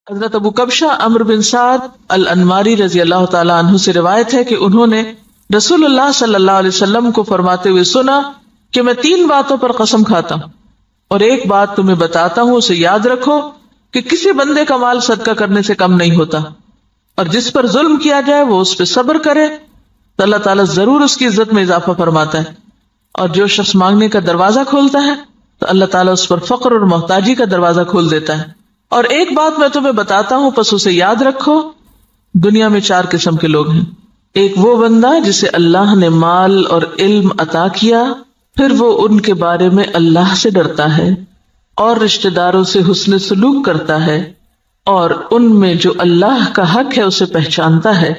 حضرت ابو کبشہ عمرو بن سعد الانماری رضی اللہ تعالی عنہ سے روایت ہے کہ انہوں نے رسول اللہ صلی اللہ علیہ وسلم کو فرماتے ہوئے سنا کہ میں 3 باتوں پر قسم کھاتا ہوں اور ایک بات تمہیں بتاتا ہوں، اسے یاد رکھو کہ کسی بندے کا مال صدقہ کرنے سے کم نہیں ہوتا، اور جس پر ظلم کیا جائے وہ اس پہ صبر کرے تو اللہ تعالیٰ ضرور اس کی عزت میں اضافہ فرماتا ہے، اور جو شخص مانگنے کا دروازہ کھولتا ہے تو اللہ تعالیٰ اس پر فقر اور محتاجی کا دروازہ کھول دیتا ہے۔ اور ایک بات میں تمہیں بتاتا ہوں، پس اسے یاد رکھو۔ دنیا میں 4 قسم کے لوگ ہیں۔ ایک وہ بندہ جسے اللہ نے مال اور علم عطا کیا، پھر وہ ان کے بارے میں اللہ سے ڈرتا ہے اور رشتہ داروں سے حسن سلوک کرتا ہے، اور ان میں جو اللہ کا حق ہے اسے پہچانتا ہے،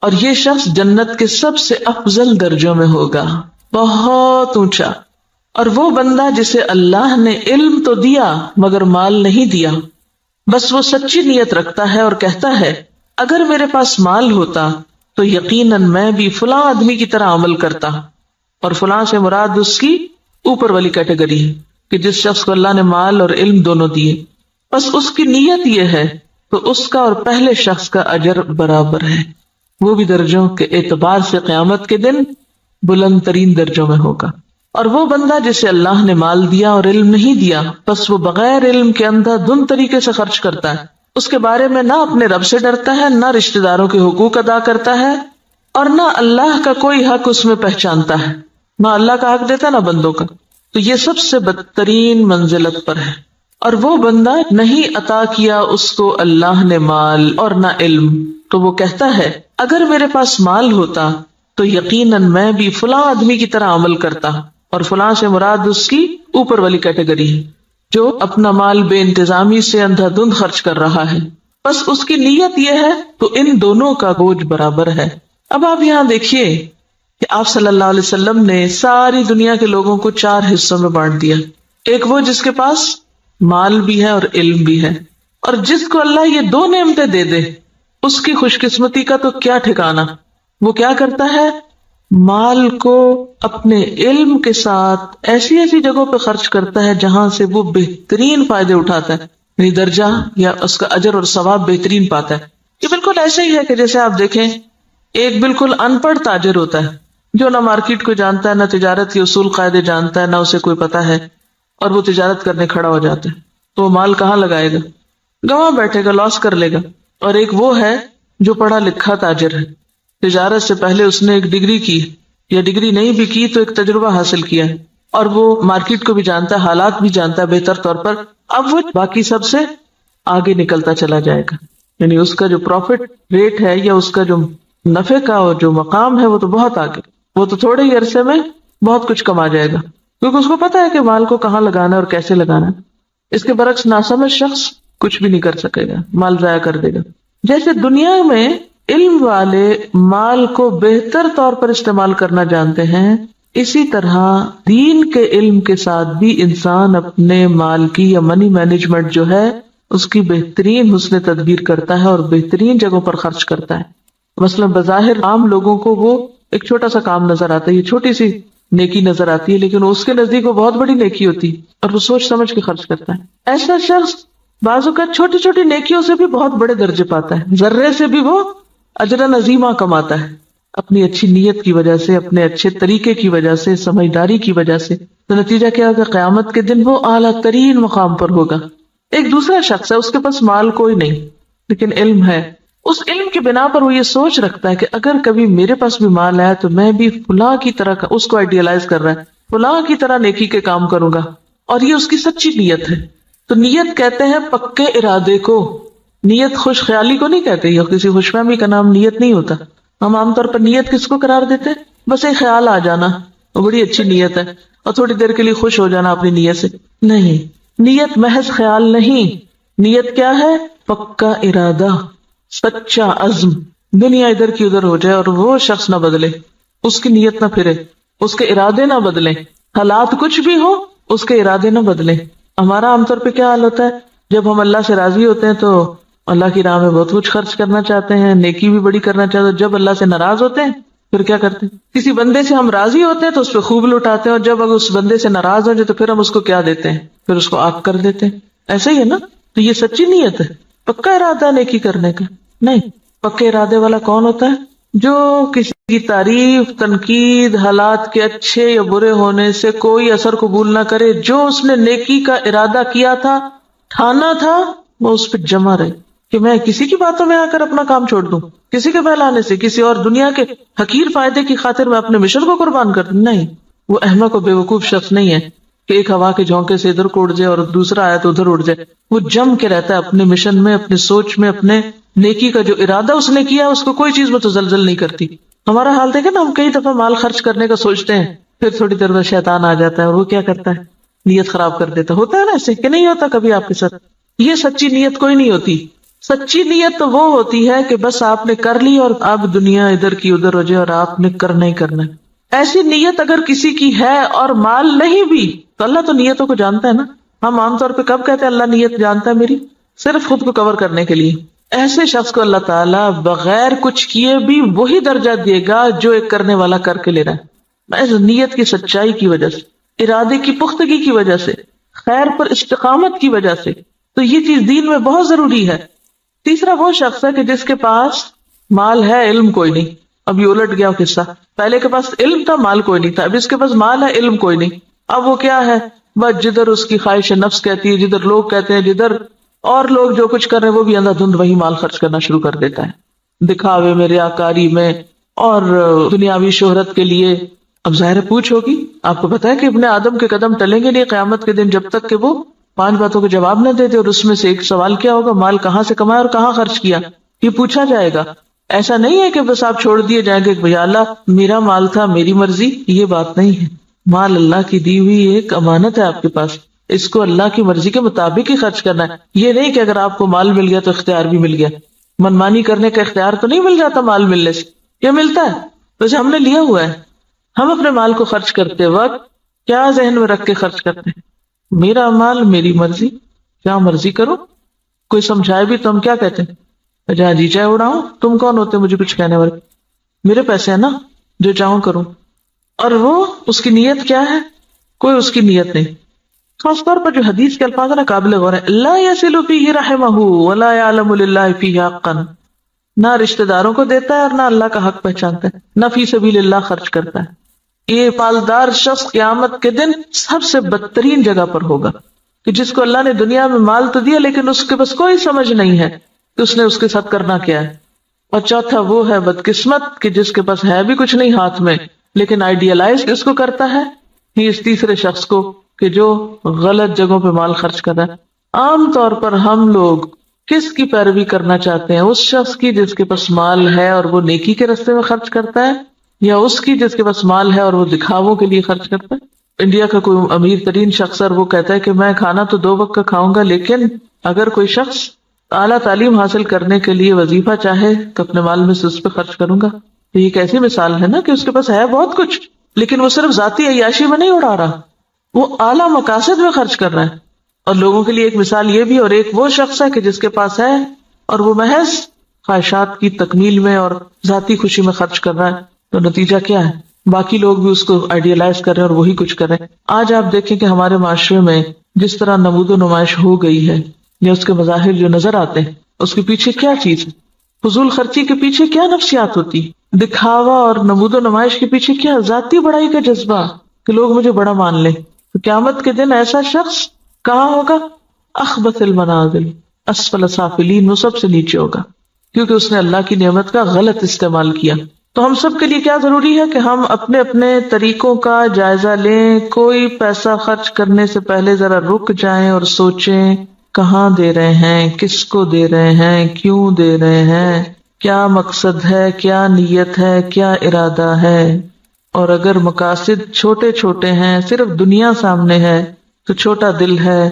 اور یہ شخص جنت کے سب سے افضل درجوں میں ہوگا، بہت اونچا۔ اور وہ بندہ جسے اللہ نے علم تو دیا مگر مال نہیں دیا، بس وہ سچی نیت رکھتا ہے اور کہتا ہے اگر میرے پاس مال ہوتا تو یقیناً میں بھی فلاں آدمی کی طرح عمل کرتا، اور فلاں سے مراد اس کی اوپر والی کیٹیگری ہے کہ جس شخص کو اللہ نے مال اور علم دونوں دیے، بس اس کی نیت یہ ہے تو اس کا اور پہلے شخص کا اجر برابر ہے، وہ بھی درجوں کے اعتبار سے قیامت کے دن بلند ترین درجوں میں ہوگا۔ اور وہ بندہ جسے اللہ نے مال دیا اور علم نہیں دیا، بس وہ بغیر علم کے اندھا دھند طریقے سے خرچ کرتا ہے، اس کے بارے میں نہ اپنے رب سے ڈرتا ہے، نہ رشتہ داروں کے حقوق ادا کرتا ہے، اور نہ اللہ کا کوئی حق اس میں پہچانتا ہے، نہ اللہ کا حق دیتا نہ بندوں کا، تو یہ سب سے بدترین منزلت پر ہے۔ اور وہ بندہ نہیں عطا کیا اس کو اللہ نے مال اور نہ علم، تو وہ کہتا ہے اگر میرے پاس مال ہوتا تو یقیناً میں بھی فلاں آدمی کی طرح عمل کرتا، اور فلاں سے مراد اس کی اوپر والی کیٹیگری ہے جو اپنا مال بے انتظامی سے اندھا دھند خرچ کر رہا ہے، بس اس کی نیت یہ ہے تو ان دونوں کا بوجھ برابر ہے۔ اب آپ یہاں دیکھیے کہ آپ صلی اللہ علیہ وسلم نے ساری دنیا کے لوگوں کو 4 حصوں میں بانٹ دیا۔ ایک وہ جس کے پاس مال بھی ہے اور علم بھی ہے، اور جس کو اللہ یہ 2 نعمتیں دے دے اس کی خوش قسمتی کا تو کیا ٹھکانا۔ وہ کیا کرتا ہے، مال کو اپنے علم کے ساتھ ایسی ایسی جگہوں پہ خرچ کرتا ہے جہاں سے وہ بہترین فائدے اٹھاتا ہے، یعنی درجہ یا اس کا اجر اور ثواب بہترین پاتا ہے۔ یہ بالکل ایسے ہی ہے کہ جیسے آپ دیکھیں ایک بالکل ان پڑھ تاجر ہوتا ہے جو نہ مارکیٹ کو جانتا ہے، نہ تجارت کے اصول قاعدے جانتا ہے، نہ اسے کوئی پتا ہے، اور وہ تجارت کرنے کھڑا ہو جاتا ہے، تو وہ مال کہاں لگائے گا، گواں بیٹھے گا، لاس کر لے گا۔ اور ایک وہ ہے جو پڑھا لکھا تاجر ہے، تجارت سے پہلے اس نے ایک ڈگری کی، یا ڈگری نہیں بھی کی تو ایک تجربہ حاصل کیا ہے، اور وہ مارکیٹ کو بھی جانتا ہے، حالات بھی جانتا ہے بہتر طور پر، اب وہ باقی سب سے آگے نکلتا چلا جائے گا، یعنی اس کا جو پروفٹ ریٹ ہے یا اس کا جو نفع کا جو مقام ہے وہ تو بہت آگے، وہ تو تھوڑے ہی عرصے میں بہت کچھ کما جائے گا، کیونکہ اس کو پتا ہے کہ مال کو کہاں لگانا ہے اور کیسے لگانا ہے۔ اس کے برعکس ناسمجھ شخص کچھ بھی نہیں کر سکے گا، مال ضائع کر دے گا۔ جیسے دنیا میں علم والے مال کو بہتر طور پر استعمال کرنا جانتے ہیں، اسی طرح دین کے علم کے ساتھ بھی انسان اپنے مال کی یا منی مینجمنٹ جو ہے اس کی بہترین حسن تدبیر کرتا ہے اور بہترین جگہوں پر خرچ کرتا ہے۔ مثلا بظاہر عام لوگوں کو وہ ایک چھوٹا سا کام نظر آتا ہے، یہ چھوٹی سی نیکی نظر آتی ہے، لیکن اس کے نزدیک وہ بہت بڑی نیکی ہوتی ہے اور وہ سوچ سمجھ کے خرچ کرتا ہے۔ ایسا شخص بعض اوقات چھوٹی چھوٹی نیکیوں سے بھی بہت بڑے درجے پاتا ہے، ذرے سے بھی وہ اجر عظیمہ کماتا ہے، اپنی اچھی نیت کی وجہ سے، اپنے اچھے طریقے کی وجہ سے، سمجھداری کی وجہ سے۔ تو نتیجہ کیا ہوگا، قیامت کے دن وہ اعلیٰ ترین مقام پر ہوگا۔ ایک دوسرا شخص ہے، اس کے پاس مال کوئی نہیں لیکن علم ہے، اس علم کی بنا پر وہ یہ سوچ رکھتا ہے کہ اگر کبھی میرے پاس بھی مال آیا تو میں بھی فلاں کی طرح، اس کو آئیڈیالائز کر رہا ہے، فلاں کی طرح نیکی کے کام کروں گا، اور یہ اس کی سچی نیت ہے۔ تو نیت کہتے ہیں پکے ارادے کو، نیت خوش خیالی کو نہیں کہتے، یا کسی خوش فہمی کا نام نیت نہیں ہوتا۔ ہم عام طور پر نیت کس کو قرار دیتے ہیں، بس ایک خیال آ جانا، وہ بڑی اچھی نیت ہے، اور تھوڑی دیر کے لیے خوش ہو جانا اپنی نیت سے۔ نہیں، نیت محض خیال نہیں، نیت کیا ہے، پکا ارادہ، سچا عزم۔ دنیا ادھر کی ادھر ہو جائے اور وہ شخص نہ بدلے، اس کی نیت نہ پھرے، اس کے ارادے نہ بدلیں، حالات کچھ بھی ہو اس کے ارادے نہ بدلیں۔ ہمارا عام طور پہ کیا حال ہوتا ہے، جب ہم اللہ سے راضی ہوتے ہیں تو اللہ کی راہ میں بہت کچھ خرچ کرنا چاہتے ہیں، نیکی بھی بڑی کرنا چاہتے ہیں، جب اللہ سے ناراض ہوتے ہیں پھر کیا کرتے ہیں، کسی بندے سے ہم راضی ہوتے ہیں تو اس پہ خوب لٹاتے ہیں، اور جب اگر اس بندے سے ناراض ہو جائے تو پھر ہم اس کو کیا دیتے ہیں، پھر اس کو آگ کر دیتے ہیں۔ ایسا ہی ہے نا، تو یہ سچی نیت ہے۔ پکا ارادہ نیکی کرنے کا نہیں. پکے ارادے والا کون ہوتا ہے؟ جو کسی کی تعریف، تنقید، حالات کے اچھے یا برے ہونے سے کوئی اثر قبول نہ کرے. جو اس نے نیکی کا ارادہ کیا تھا، ٹھانا تھا، وہ اس پہ جمع رہے کہ میں کسی کی باتوں میں آ کر اپنا کام چھوڑ دوں، کسی کے بہلانے سے، کسی اور دنیا کے حقیر فائدے کی خاطر میں اپنے مشن کو قربان کر دوں. نہیں، وہ احمق و بیوقوف شخص نہیں ہے کہ ایک ہوا کے جھونکے سے ادھر کو اڑ جائے اور دوسرا آیا تو ادھر اڑ جائے. وہ جم کے رہتا ہے اپنے مشن میں، اپنے سوچ میں، اپنے نیکی کا جو ارادہ اس نے کیا اس کو کوئی چیز متزلزل نہیں کرتی. ہمارا حال دیکھیں نا، ہم کئی دفعہ مال خرچ کرنے کا سوچتے ہیں، پھر تھوڑی دیر میں شیطان آ جاتا ہے اور وہ کیا کرتا ہے؟ نیت خراب کر دیتا. ہوتا ہے نا ایسے کہ نہیں ہوتا کبھی آپ کے ساتھ؟ یہ سچی نیت کوئی نہیں ہوتی. سچی نیت تو وہ ہوتی ہے کہ بس آپ نے کر لی اور اب دنیا ادھر کی ادھر ہو جائے اور آپ نے کرنا ہی کرنا ہے. ایسی نیت اگر کسی کی ہے اور مال نہیں بھی تو اللہ تو نیتوں کو جانتا ہے نا. ہم عام طور پہ کب کہتے ہیں اللہ نیت جانتا ہے میری؟ صرف خود کو کور کرنے کے لیے. ایسے شخص کو اللہ تعالیٰ بغیر کچھ کیے بھی وہی درجہ دے گا جو ایک کرنے والا کر کے لے رہا ہے، محض نیت کی سچائی کی وجہ سے، ارادے کی پختگی کی وجہ سے، خیر پر استقامت کی وجہ سے. تو یہ چیز دین میں بہت ضروری ہے. تیسرا وہ شخص ہے کہ جس کے پاس مال ہے، علم کوئی نہیں. اب یہ الٹ گیا قصہ، پہلے کے پاس علم تھا، مال کوئی نہیں تھا. اب اس کے پاس مال ہے، علم کوئی نہیں. اب وہ کیا ہے؟ بس جدھر اس کی خواہش نفس کہتی ہے، جدھر لوگ کہتے ہیں، جدھر اور لوگ جو کچھ کر رہے ہیں وہ بھی اندھا دھند وہی مال خرچ کرنا شروع کر دیتا ہے، دکھاوے میں، ریاکاری میں اور دنیاوی شہرت کے لیے. اب ظاہر پوچھ ہوگی، آپ کو پتا ہے کہ ابن آدم کے قدم ٹلیں گے نہیں قیامت کے دن جب تک کہ وہ 5 باتوں کے جواب نہ دے دے. اور اس میں سے ایک سوال کیا ہوگا؟ مال کہاں سے کمایا اور کہاں خرچ کیا، یہ پوچھا جائے گا. ایسا نہیں ہے کہ بس آپ چھوڑ دیے جائیں گے کہ بھیا اللہ میرا مال تھا، میری مرضی. یہ بات نہیں ہے. مال اللہ کی دی ہوئی ایک امانت ہے آپ کے پاس، اس کو اللہ کی مرضی کے مطابق ہی خرچ کرنا ہے. یہ نہیں کہ اگر آپ کو مال مل گیا تو اختیار بھی مل گیا. منمانی کرنے کا اختیار تو نہیں مل جاتا مال ملنے سے، یہ ملتا ہے ویسے ہم نے لیا ہوا ہے. ہم اپنے مال کو خرچ کرتے وقت کیا ذہن میں رکھ کے خرچ کرتے ہیں؟ میرا مال، میری مرضی، کیا مرضی کرو. کوئی سمجھائے بھی تو ہم کیا کہتے ہیں؟ جہاں جی چاہے اڑاؤں. تم کون ہوتے مجھے کچھ کہنے والے؟ میرے پیسے ہیں نا، جو چاہوں کروں. اور وہ اس کی نیت کیا ہے؟ کوئی اس کی نیت نہیں. خاص طور پر جو حدیث کے الفاظ ہیں نا قابل غور ہے. لا يصل فيه رحمه ولا يعلم لله فيه حقا. نہ رشتہ داروں کو دیتا ہے اور نہ اللہ کا حق پہچانتا ہے، نہ فی سبیل اللہ خرچ کرتا ہے. یہ مالدار شخص قیامت کے دن سب سے بدترین جگہ پر ہوگا کہ جس کو اللہ نے دنیا میں مال تو دیا لیکن اس کے پاس کوئی سمجھ نہیں ہے کہ اس نے اس کے ساتھ کرنا کیا ہے. اور چوتھا وہ ہے بدقسمت کہ جس کے پاس ہے بھی کچھ نہیں ہاتھ میں لیکن آئیڈیالائز اس کو کرتا ہے. ہی اس تیسرے شخص کو کہ جو غلط جگہوں پہ مال خرچ کر رہا ہے. عام طور پر ہم لوگ کس کی پیروی کرنا چاہتے ہیں؟ اس شخص کی جس کے پاس مال ہے اور وہ نیکی کے راستے میں خرچ کرتا ہے، یا اس کی جس کے پاس مال ہے اور وہ دکھاووں کے لیے خرچ کرتا ہے؟ انڈیا کا کوئی امیر ترین شخص اور وہ کہتا ہے کہ میں کھانا تو 2 وقت کا کھاؤں گا، لیکن اگر کوئی شخص اعلیٰ تعلیم حاصل کرنے کے لیے وظیفہ چاہے تو اپنے مال میں سے اس پہ خرچ کروں گا. تو یہ ایک ایسی مثال ہے نا کہ اس کے پاس ہے بہت کچھ لیکن وہ صرف ذاتی عیاشی میں نہیں اڑا رہا، وہ اعلیٰ مقاصد میں خرچ کر رہا ہے. اور لوگوں کے لیے ایک مثال یہ بھی، اور ایک وہ شخص ہے کہ جس کے پاس ہے اور وہ محض خواہشات کی تکمیل میں اور ذاتی خوشی میں خرچ کر رہا ہے. تو نتیجہ کیا ہے؟ باقی لوگ بھی اس کو آئیڈیالائز کر رہے ہیں اور وہی کچھ کر رہے ہیں. آج آپ دیکھیں کہ ہمارے معاشرے میں جس طرح نمود و نمائش ہو گئی ہے یا اس کے مظاہر جو نظر آتے ہیں، اس کے پیچھے کیا چیز ہے؟ فضول خرچی کے پیچھے کیا نفسیات ہوتی؟ دکھاوا اور نمود و نمائش کے پیچھے کیا ذاتی بڑائی کا جذبہ کہ لوگ مجھے بڑا مان لیں. تو قیامت کے دن ایسا شخص کہاں ہوگا؟ اخبث المنازل اسفل سافلین، وہ سب سے نیچے ہوگا کیونکہ اس نے اللہ کی نعمت کا غلط استعمال کیا. تو ہم سب کے لیے کیا ضروری ہے کہ ہم اپنے اپنے طریقوں کا جائزہ لیں. کوئی پیسہ خرچ کرنے سے پہلے ذرا رک جائیں اور سوچیں کہاں دے رہے ہیں، کس کو دے رہے ہیں، کیوں دے رہے ہیں، کیا مقصد ہے، کیا نیت ہے، کیا ارادہ ہے. اور اگر مقاصد چھوٹے چھوٹے ہیں، صرف دنیا سامنے ہے تو چھوٹا دل ہے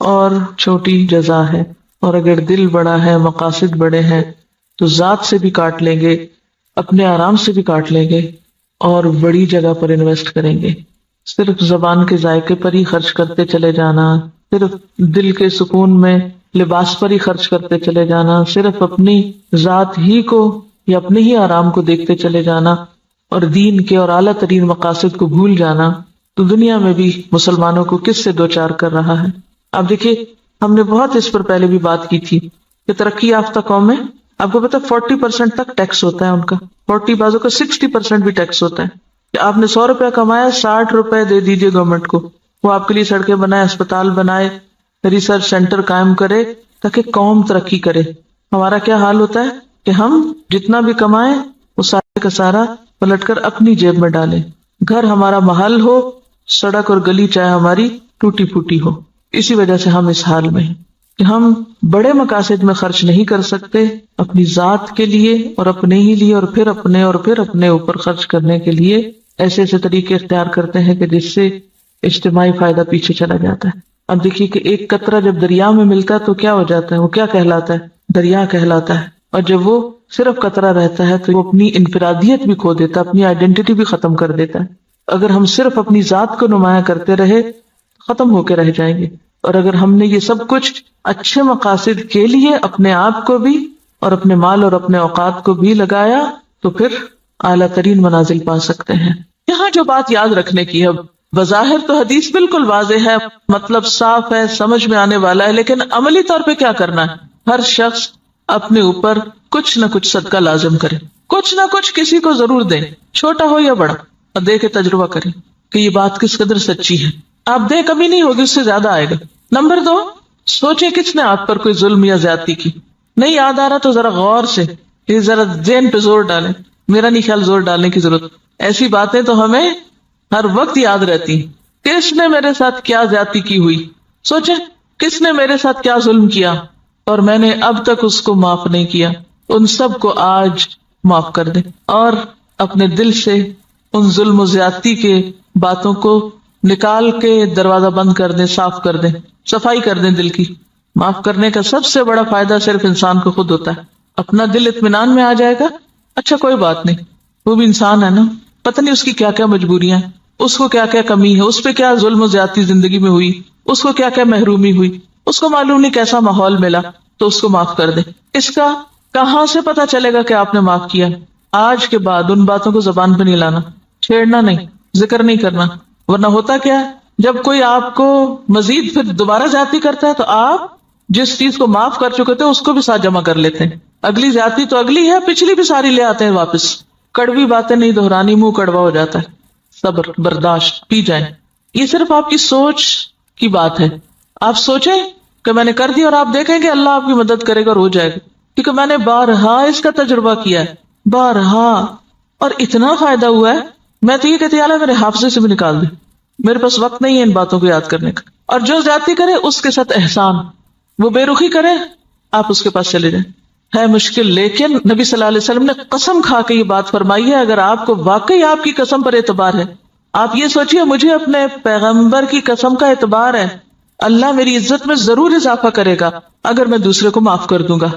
اور چھوٹی جزا ہے. اور اگر دل بڑا ہے، مقاصد بڑے ہیں تو ذات سے بھی کاٹ لیں گے، اپنے آرام سے بھی کاٹ لیں گے اور بڑی جگہ پر انویسٹ کریں گے. صرف زبان کے ذائقے پر ہی خرچ کرتے چلے جانا، صرف دل کے سکون میں لباس پر ہی خرچ کرتے چلے جانا، صرف اپنی ذات ہی کو یا اپنے ہی آرام کو دیکھتے چلے جانا اور دین کے اور اعلیٰ ترین مقاصد کو بھول جانا، تو دنیا میں بھی مسلمانوں کو کس سے دوچار کر رہا ہے. اب دیکھیے، ہم نے بہت اس پر پہلے بھی بات کی تھی کہ ترقی یافتہ قومیں، آپ کو پتا 40% تک ٹیکس ہوتا ہے ان کا، 40 بازوں کا 60% بھی ٹیکس ہوتا ہے، کہ آپ نے 100 روپے کمایا 60 روپے دے دیجئے گورنمنٹ کو، وہ آپ کے لیے سڑکیں بنائے، اسپتال بنائے، ریسرچ سینٹر قائم کرے تاکہ قوم ترقی کرے۔ ہمارا کیا حال ہوتا ہے کہ ہم جتنا بھی کمائیں وہ سارے کا سارا پلٹ کر اپنی جیب میں ڈالیں، گھر ہمارا محل ہو، سڑک اور گلی چاہے ہماری ٹوٹی پھوٹی ہو۔ اسی وجہ سے ہم اس حال میں ہیں کہ ہم بڑے مقاصد میں خرچ نہیں کر سکتے، اپنی ذات کے لیے اور اپنے ہی لیے، اور پھر اپنے اوپر خرچ کرنے کے لیے ایسے ایسے طریقے اختیار کرتے ہیں کہ جس سے اجتماعی فائدہ پیچھے چلا جاتا ہے۔ اب دیکھیے کہ ایک قطرہ جب دریا میں ملتا ہے تو کیا ہو جاتا ہے، وہ کیا کہلاتا ہے؟ دریا کہلاتا ہے، اور جب وہ صرف قطرہ رہتا ہے تو وہ اپنی انفرادیت بھی کھو دیتا ہے، اپنی آئیڈینٹی بھی ختم کر دیتا ہے۔ اگر ہم صرف اپنی ذات کو نمایاں کرتے رہے ختم ہو کے رہ جائیں گے، اور اگر ہم نے یہ سب کچھ اچھے مقاصد کے لیے اپنے آپ کو بھی اور اپنے مال اور اپنے اوقات کو بھی لگایا تو پھر اعلیٰ ترین منازل پا سکتے ہیں۔ یہاں جو بات یاد رکھنے کی ہے، بظاہر تو حدیث بالکل واضح ہے، مطلب صاف ہے، سمجھ میں آنے والا ہے، لیکن عملی طور پہ کیا کرنا ہے؟ ہر شخص اپنے اوپر کچھ نہ کچھ صدقہ لازم کرے، کچھ نہ کچھ کسی کو ضرور دے، چھوٹا ہو یا بڑا، اور دے کے تجربہ کرے کہ یہ بات کس قدر سچی ہے۔ آپ دے کمی نہیں ہوگی، اس سے زیادہ آئے گا۔ نمبر 2، سوچے کس نے آپ پر کوئی ظلم یا زیادتی کی، نہیں یاد آ رہا تو ذرا غور سے یہ ذرا ذہن پہ زور ڈالیں۔ میرا نہیں خیال زور ڈالنے کی ضرورت، ایسی باتیں تو ہمیں ہر وقت یاد رہتی ہیں۔ کس نے میرے ساتھ کیا زیادتی کی ہوئی، سوچیں کس نے میرے ساتھ کیا ظلم کیا اور میں نے اب تک اس کو معاف نہیں کیا، ان سب کو آج معاف کر دیں، اور اپنے دل سے ان ظلم و زیادتی کے باتوں کو نکال کے دروازہ بند کر دیں، صاف کر دیں، صفائی کر دیں دل کی۔ معاف کرنے کا سب سے بڑا فائدہ صرف انسان کو خود ہوتا ہے، اپنا دل اطمینان میں آ جائے گا، اچھا کوئی بات نہیں، وہ بھی انسان ہے نا، پتہ نہیں اس کی کیا کیا مجبوریاں ہیں، اس کو کیا کیا کمی ہے، اس پہ کیا ظلم و زیادتی زندگی میں ہوئی، اس کو کیا کیا محرومی ہوئی، اس کو معلوم نہیں کیسا ماحول ملا، تو اس کو معاف کر دیں۔ اس کا کہاں سے پتا چلے گا کہ آپ نے معاف کیا؟ آج کے بعد ان باتوں کو زبان پہ نہیں لانا، چھیڑنا نہیں، ذکر نہیں کرنا، ورنہ ہوتا کیا ہے، جب کوئی آپ کو مزید پھر دوبارہ زیادتی کرتا ہے تو آپ جس چیز کو معاف کر چکے تھے اس کو بھی ساتھ جمع کر لیتے ہیں، اگلی زیادتی تو اگلی ہے، پچھلی بھی ساری لے آتے ہیں واپس۔ کڑوی باتیں نہیں دہرانی، منہ کڑوا ہو جاتا ہے۔ صبر، برداشت، پی جائیں۔ یہ صرف آپ کی سوچ کی بات ہے، آپ سوچیں کہ میں نے کر دی، اور آپ دیکھیں کہ اللہ آپ کی مدد کرے گا اور ہو جائے گا، کیونکہ میں نے بارہا اس کا تجربہ کیا ہے، بارہا، اور اتنا فائدہ ہوا ہے، میں تو یہ کہتی اللہ میرے حافظے سے بھی نکال دے، میرے پاس وقت نہیں ہے ان باتوں کو یاد کرنے کا۔ اور جو زیادتی کرے اس کے ساتھ احسان، وہ بے رخی کرے، آپ اس کے پاس چلے جائیں۔ ہے مشکل، لیکن نبی صلی اللہ علیہ وسلم نے قسم کھا کے یہ بات فرمائی ہے، اگر آپ کو واقعی آپ کی قسم پر اعتبار ہے، آپ یہ سوچیے مجھے اپنے پیغمبر کی قسم کا اعتبار ہے، اللہ میری عزت میں ضرور اضافہ کرے گا اگر میں دوسرے کو معاف کر دوں گا۔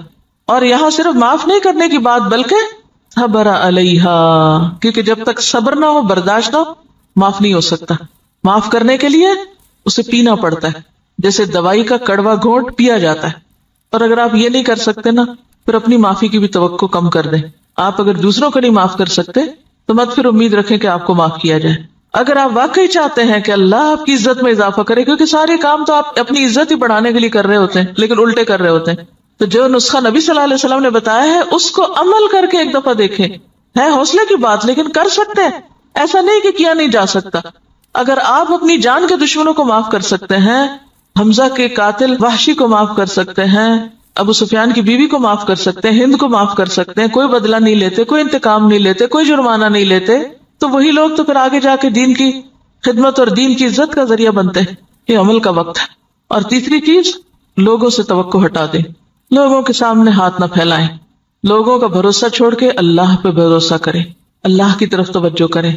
اور یہاں صرف معاف نہیں کرنے کی بات بلکہ صبر علیہا، کیونکہ جب تک صبر نہ ہو، برداشت نہ ہو، معاف نہیں ہو سکتا۔ معاف کرنے کے لیے اسے پینا پڑتا ہے، جیسے دوائی کا کڑوا گھونٹ پیا جاتا ہے۔ اور اگر آپ یہ نہیں کر سکتے نا، پھر اپنی معافی کی بھی توقع کم کر دیں۔ آپ اگر دوسروں کو نہیں معاف کر سکتے تو مت پھر امید رکھیں کہ آپ کو معاف کیا جائے۔ اگر آپ واقعی چاہتے ہیں کہ اللہ آپ کی عزت میں اضافہ کرے، کیونکہ سارے کام تو آپ اپنی عزت ہی بڑھانے کے لیے کر رہے ہوتے ہیں لیکن الٹے کر رہے ہوتے ہیں، تو جو نسخہ نبی صلی اللہ علیہ وسلم نے بتایا ہے اس کو عمل کر کے ایک دفعہ دیکھیں۔ ہے حوصلے کی بات لیکن کر سکتے ہیں، ایسا نہیں کہ کیا نہیں جا سکتا۔ اگر آپ اپنی جان کے دشمنوں کو معاف کر سکتے ہیں، حمزہ کے قاتل وحشی کو معاف کر سکتے ہیں، ابو سفیان کی بیوی کو معاف کر سکتے ہیں، ہند کو معاف کر سکتے ہیں، کوئی بدلہ نہیں لیتے، کوئی انتقام نہیں لیتے، کوئی جرمانہ نہیں لیتے، تو وہی لوگ تو پھر آگے جا کے دین کی خدمت اور دین کی عزت کا ذریعہ بنتے ہیں۔ یہ عمل کا وقت ہے۔ اور تیسری چیز، لوگوں سے توقع ہٹا دیں، لوگوں کے سامنے ہاتھ نہ پھیلائیں، لوگوں کا بھروسہ چھوڑ کے اللہ پہ بھروسہ کریں، اللہ کی طرف توجہ کریں،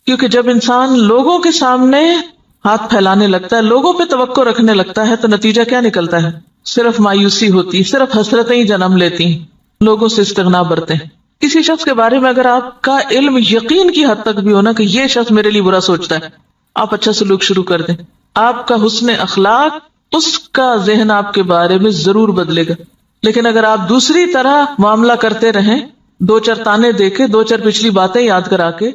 کیونکہ جب انسان لوگوں کے سامنے ہاتھ پھیلانے لگتا ہے، لوگوں پہ توقع رکھنے لگتا ہے، تو نتیجہ کیا نکلتا ہے؟ صرف مایوسی ہوتی، صرف حسرتیں ہی جنم لیتی، لوگوں سے استغنا برتے ہیں۔ کسی شخص کے بارے میں اگر آپ کا علم یقین کی حد تک بھی ہونا کہ یہ شخص میرے لیے برا سوچتا ہے، آپ اچھا سلوک شروع کر دیں، آپ کا حسن اخلاق اس کا ذہن آپ کے بارے میں ضرور بدلے گا۔ لیکن اگر آپ دوسری طرح معاملہ کرتے رہیں، دو چار تانے دے کے، دو چار پچھلی باتیں یاد کرا کے،